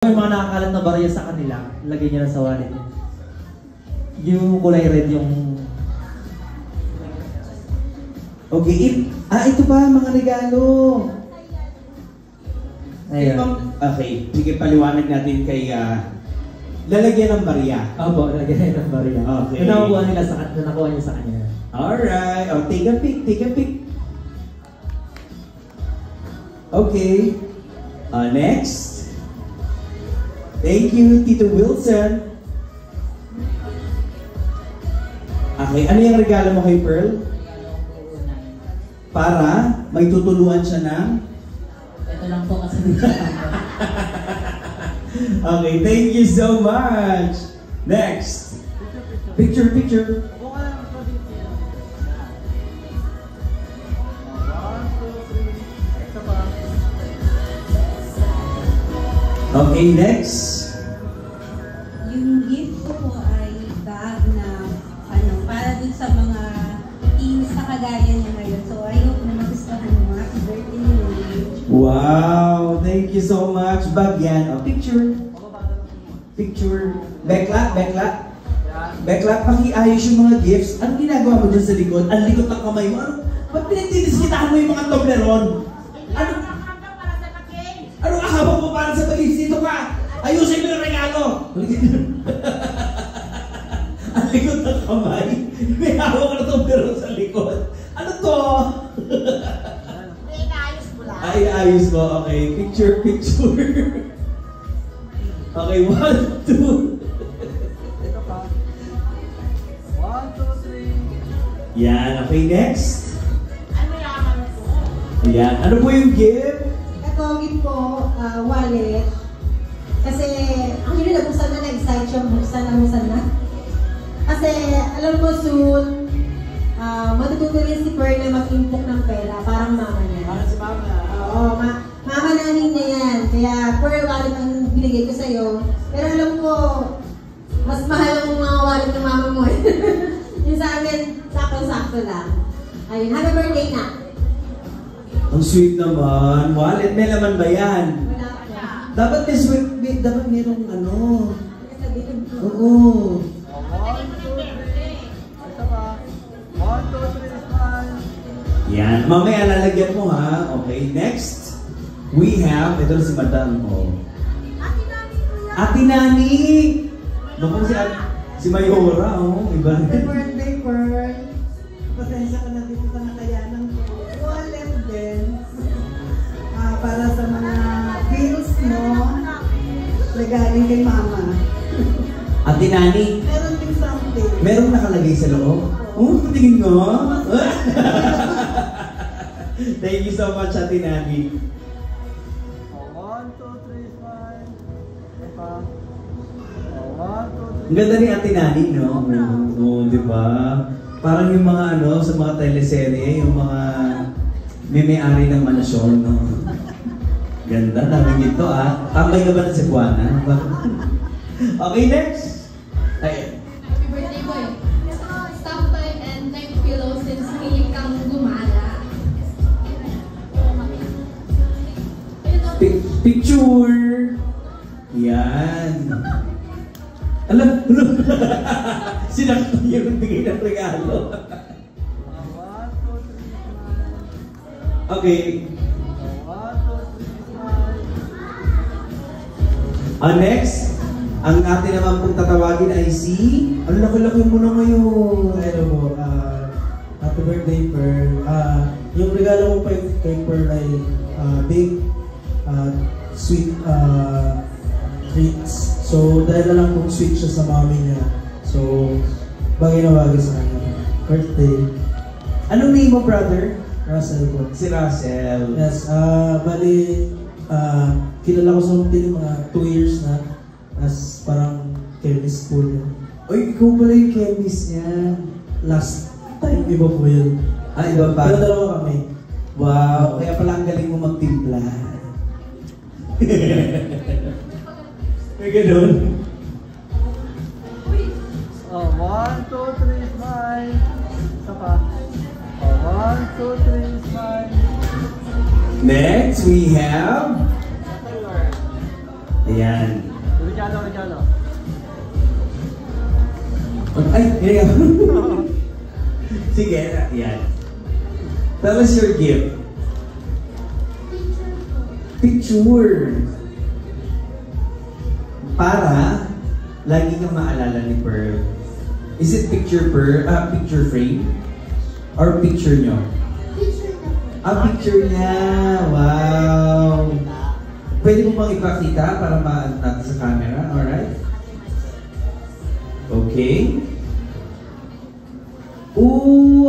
Yung mga nakakalat na barya sa kanila, lagay niya na sa wallet. Yung kulay red yung... Okay, ito pa, mga regalo. Ayan. Okay, sige, paliwanag natin kay... lalagyan ng barya. Opo, lagyan ng barya. Okay. Nakuha niya sa kanya. Alright, take a pic. Okay. Next. Thank you, Tito Wilson. Okay, ano yung regalo mo kay Pearl? Para may tutuluan siya ng... Ito lang po kasi Okay, thank you so much. Next. Picture. Okay, next. Yung gift ko po ay bag na para dun sa mga teens na kagaya niya ngayon. So I hope na magustuhan mo. Happy birthday niyo. Wow, thank you so much. Bag yan. Picture. Bekla, pakiayos yung mga gifts. Ano ginagawa mo dyan sa likod? Ang likod ng kamay mo. Ba't pinagtitiskitahan mo yung mga Toblerone? Ano ahawak mo para sa bagay? Dito ka! Ayusin mo yung regalo! Ang likod ng kamay. May hawak ka na Toblerone sa likod. Ano to? Inaayos mo lang. Ay, ayos mo. Okay, picture. Okay, 1, 2. Ito pa. 1, 2, 3. Yan, okay, next. Ano yaman ko? Yan, ano po yung gift? Ito, gift ko, wallet. Kasi, ang yun nabuksan na na-excite siya, buksan na. Kasi, alam ko soon, matututo rin si Pearl na mag-impok ng pera, parang mama niya. Para si Mama. Oo, mama namin niya yan. Kaya, Pearl, wallet ang binigay ko sa'yo. Pero alam ko, mas mahal ang mga wallet ng mama mo. Yung sa amin, sakto-sakto lang. Ayun, happy birthday na. Ang sweet naman. Wallet, may laman ba yan? Wala pa. Dapat may sweet, dapat mayroong ano. Oo. 1, 2, 3. Ito pa. 1, 2, 3, smile. Yan, mamaya lalagyan mo ha. Okay, next. We have, ito na si Madam. Oh. Ate Nani! Naku si Mayora, oh. Iba Happy rin. birthday, Pearl. Pasensya ka na dito sa nakayanan ko. Wallet din. Para sa mga bills mo, regaling kay Mama. Ate Nani, Meron din something. merong nakalagay sa loob? Oh, tingin mo. Thank you so much, Ate Nani. 1, 2, 3, smile. Ito pa. 1, 2, 3. Ang ganda ni Ate Nani, no? Oo, di ba? Parang yung mga ano, sa mga teleserye, yung mga may-ari ng manasyon, no? Ganda, daming ito ah. Tambay ka ba ng Cebuana? Okay, next! Ay, Happy birthday, boy. Stop time and neck pillow since hilig kang gumala. picture! Yan. Alam, sinaktan niyo yung bigay ng regalo. 1, 2, 3, smile. Okay. 1, 2, 3, smile. Next, ang atin naman pong tatawagin ay si... Ano laki-laki mo na ngayon? Hello po, happy birthday Pearl. Yung regalo mo pa kay Pearl ay big, sweet treats. So dahil na lang kung sweet siya sa mami niya. So bagay na bagay sa kanya. Birthday. Anong name mo, brother? Russell po. Si Russell. Yes, bali, kilala ko sa hotel mga 2 years na as parang chemist school. Oy, ikaw pala yung chemist niya. Last time, iba po yun. Iba pa? Pero dalawa kami. Wow, kaya pala ang galing mo magtimpla. May ganun. 1, 2, 3, smile. Isa pa. 1, 2, 3, smile. Next, we have... Yan. Regalo. Ay, here you go. Sige, yan. Tell us your gift. Picture. Para lagi kang maalala ni Pearl. Is it picture frame? Or picture nyo? Picture niya. Wow. Pwede mo bang ipakita para ma-add natin sa camera? Alright? Okay.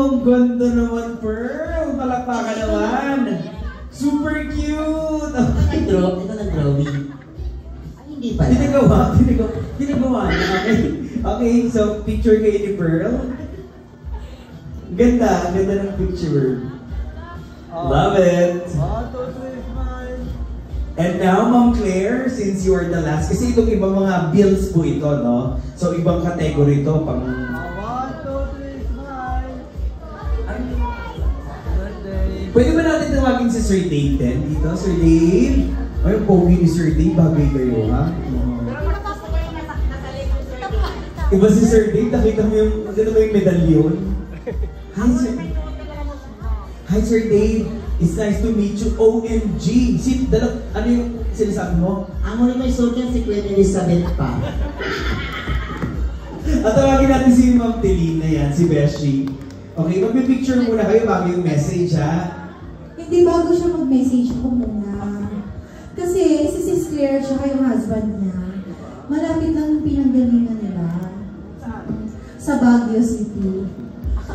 Ang ganda naman, Pearl. Palakpakan naman. Super cute. Nag-drawing. Ay, hindi pala. Tinagawa niya. Okay, so picture kayo ni Pearl. Ganda ng picture. Love it. 1, 2, 3, smile. And now, Ma'am Claire, since you are the last, kasi itong ibang mga bills po ito, no? So, ibang category ito, pang... 1, 2, 3, smile. Birthday. Pwede ba natin tawagin si Sir Dave din dito? Sir Dave? Ay, yung pogi ni Sir Dave, bagay kayo, ha? Iba si Sir Dave, nakita mo yung medalyon? Hi, Sir Dave. It's nice to meet you. OMG! Ano yung sinasabi mo? Ang huli may suot yan si Queen Elizabeth pa. At tawagin natin si Ma'am Telina yan, si Beshi. Okay, magpipicture muna kayo bago yung message, ha? Hindi, bago siya mag-message ako muna. Kasi si Sis Claire siya yung husband niya. Malapit lang yung pinanggalingan nila. Sa Baguio City.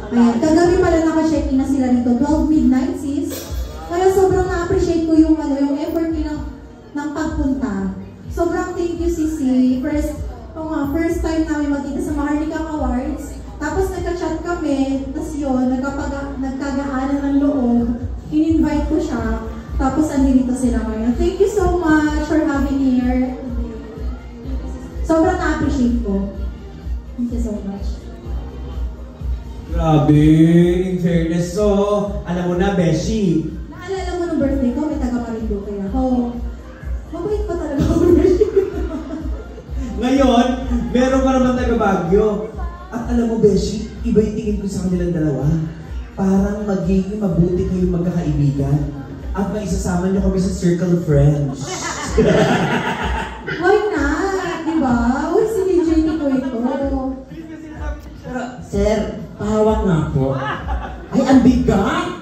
Ayan, kagabi pala naka-check-in na sila dito, 12 midnight, sis. Kaya sobrang na-appreciate ko yung effort nila ng pagpunta. Sobrang thank you, Sisi. First time namin magkita sa Maharlikang Awards. Tapos nagka-chat kami, tapos yun, nagkagaanan ng loob. In-invite ko siya, tapos andito sila ngayon. Thank you so much for having me here. Sobrang na-appreciate ko. Thank you so much. Grabe, in fairness. So, alam mo na, Beshi. Naalala mo nung birthday ko, may taga-Marinduque ako. Mabait pa talaga ako, Beshi. Ngayon, meron ka naman taga-Baguio. At alam mo, Beshi, iba yung tingin ko sa kanilang dalawa. Parang magiging mabuti kayong magkakaibigan. At maisasama niyo kami sa circle of friends. Why not? Diba? Uy, sinijay ko ito. Sir, pahawak nga po. Ay, ang bigat!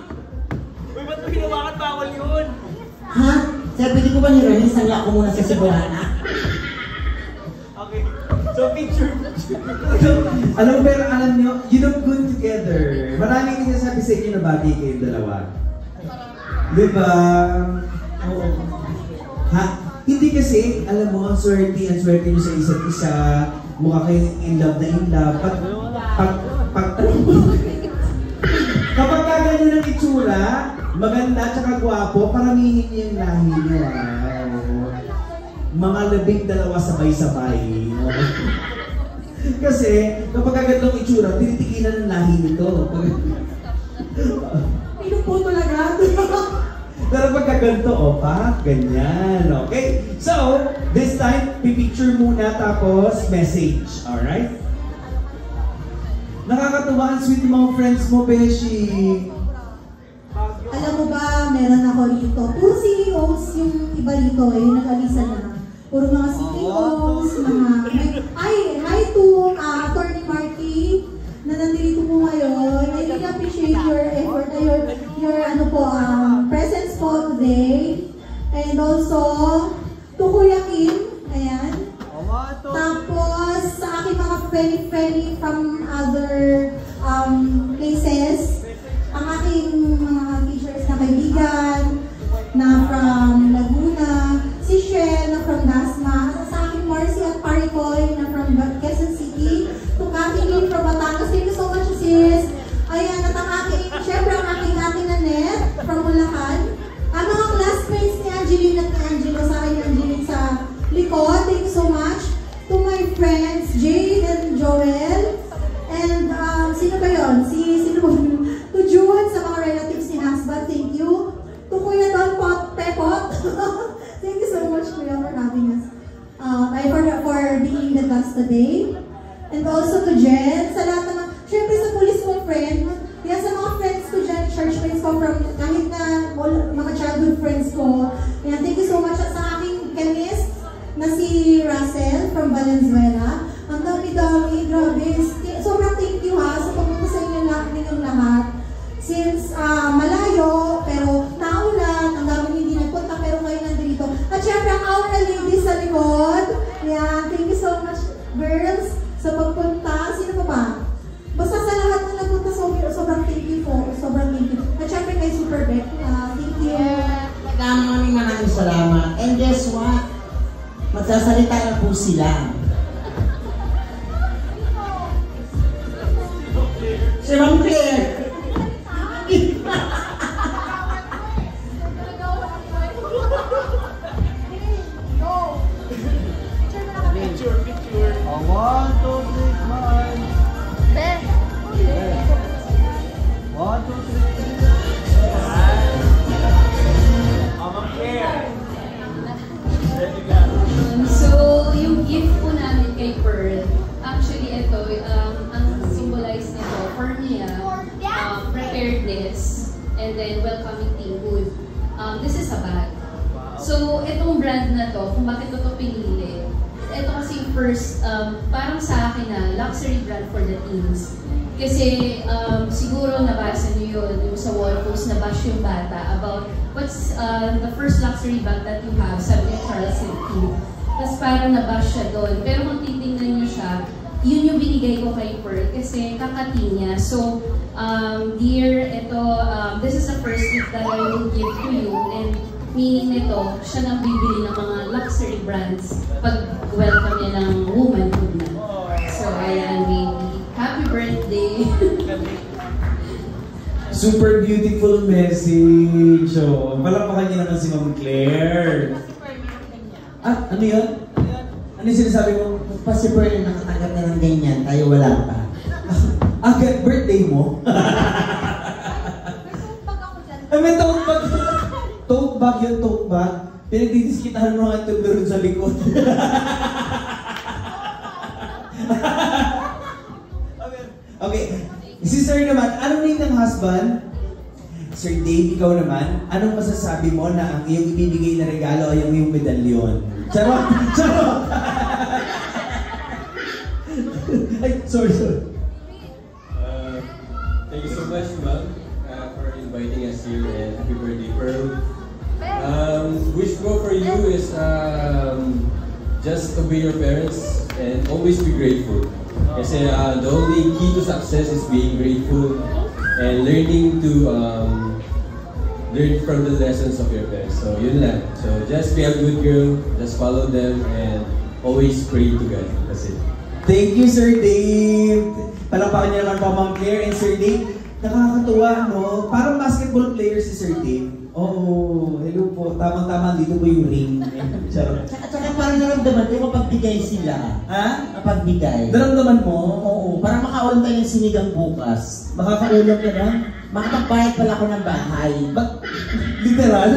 Uy, ba't mo hinawakan? Bawal yun! Ha? Sir, pwede ko ba nirahin? Sangla ko muna sa Cebuana? Okay. So, picture. Alam mo, pero alam niyo, you look good together. Maraming sinasabi sa inyo na bagay kayong dalawa. Diba? Oo. Ha? Hindi kasi, alam mo, ang swerte niyo sa isa't isa. Mukha kayong in love na in love. Kapag kaganyan ng itsura, maganda tsaka gwapo, paramihin niyo yung lahi niyo. Mga labing dalawa sabay-sabay. Kasi, kapag kagandang itsura, tinitikilan ng lahi nito. Pinuputo na agad. Pero pagkaganto, opa, ganyan. Okay? So, this time, pipicture muna tapos message. Alright? Nakakatuwa ang sweet ng mga friends mo, Beshi. Alam mo ba, meron ako rito. Puro CEOs yung iba rito, yung nag-alisa na. Puro mga CEOs, mga... Hi to Attorney Marky na nandito po ngayon. I really appreciate your effort, your presence po today. And also, to Kuya Kim, ayan. Tapos, sa aking mga friendly from other places, ang aking mga teachers na kaibigan, na from Laguna, si Shell na from Dasma, sa aking Marcy at Paricoy na from Quezon City, to Kathleen from Batangas. Thank you so much, sis. Ayan, at ang aking, syempre ang aking Nanette from Bulacan. Ang mga classmates ni Angeline at ni Angelo, sa akin ni Angeline sa likod, thank you so much. To my friends, Jade and Joel, and sino ba yun? To June, sa mga relatives ni husband, thank you. To Kuya Don Pepot, thank you so much, Kuya, for having us. us today. And also to Jen, sa lahat naman, syempre sa police mo friend, yan sa mga friends ko dyan, church friends ko, from kahit na mga childhood friends ko. Yan, thank you so much sa aking chemist na si Russell from Valenzuela. Ang dami-dami, grabe. Sobrang thank you ha sa pagpunta sa inyong lahat. Since malayo, pero naulan, ang dami hindi nagpunta, pero ngayon nandito. At syempre, ang Aura Ladies sa likod. Yan, thank you so much, girls, sa pagpunta. Sino pa ba? Basta sa lahat na nagpunta, sobrang thank you po. Sobrang thank you. At syempre kay Super Beck, thank you. Maraming salamat. And guess what? Magsasalita na po sila. Si Ma'am Claire. Picture. 1, 2, 3, smile. 1, 2, 3. So, yung gift po namin kay Pearl, actually ito, ang symbolize nito, for me, preparedness, and then welcoming teamhood. This is a bag. So, itong brand na to, kung bakit ito pinili, ito kasi yung first, parang sa akin na luxury brand for the teens. Kasi siguro nabasa niyo yun, yung sa wall post na bash yung bata about what's the first luxury bag that you have, sabi ni Charles & Keith. Tapos parang nabash siya doon. Pero kung titingnan niyo siya, yun yung binigay ko kay Pearl kasi kakati niya. So, dear, ito, this is the first gift that I will give to you. And meaning nito, siya nang bibili ng mga luxury brands pag welcome niya ng womanhood na. So, ayan, baby. Happy birthday! Super beautiful message. Oh, palakpakan niyo naman si Ma'am Claire. Ah, ano yun? Ano yung sinasabi mo? Pa si Pearl nakatanggap na ng ganyan, tayo wala pa. Agad birthday mo? Ay, may tote bag. Tote bag yun, tote bag. Pinagdidiskitahan mo nga ito meron sa likod. Okay. Si Sir naman, anong name ng husband? Sir Dave, ikaw naman, anong masasabi mo na ang iyong ibibigay na regalo ay ang iyong medalyon? Charot! Charot! Ay, sorry. Thank you so much, Ma'am, for inviting us here, and happy birthday, Pearl. Wish ko for you is just obey your parents and always be grateful. Kasi the only key to success is being grateful and learning to learn from the lessons of your parents. So yun lang. So just be a good girl, just follow them, and always pray to God. That's it. Thank you, Sir Dave. Palakpakan niyo naman po, Ma'am Claire and Sir Dave. Nakakatuwa, no? Parang basketball player si Sir Dave. Oh, hello po. Tamang-tama, dito po yung ring. Charot. Tsaka parang naramdaman ko kapag bigay sila. Ha? Kapag bigay. Naramdaman mo? Oo, parang makaulam tayo ng sinigang bukas. Makakaulam ka na? Makapagbayad pala ako ng bahay. Literal?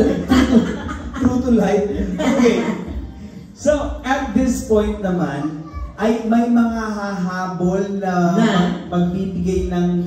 True to life? Okay. So, at this point naman, ay may mga hahabol na magbibigay ng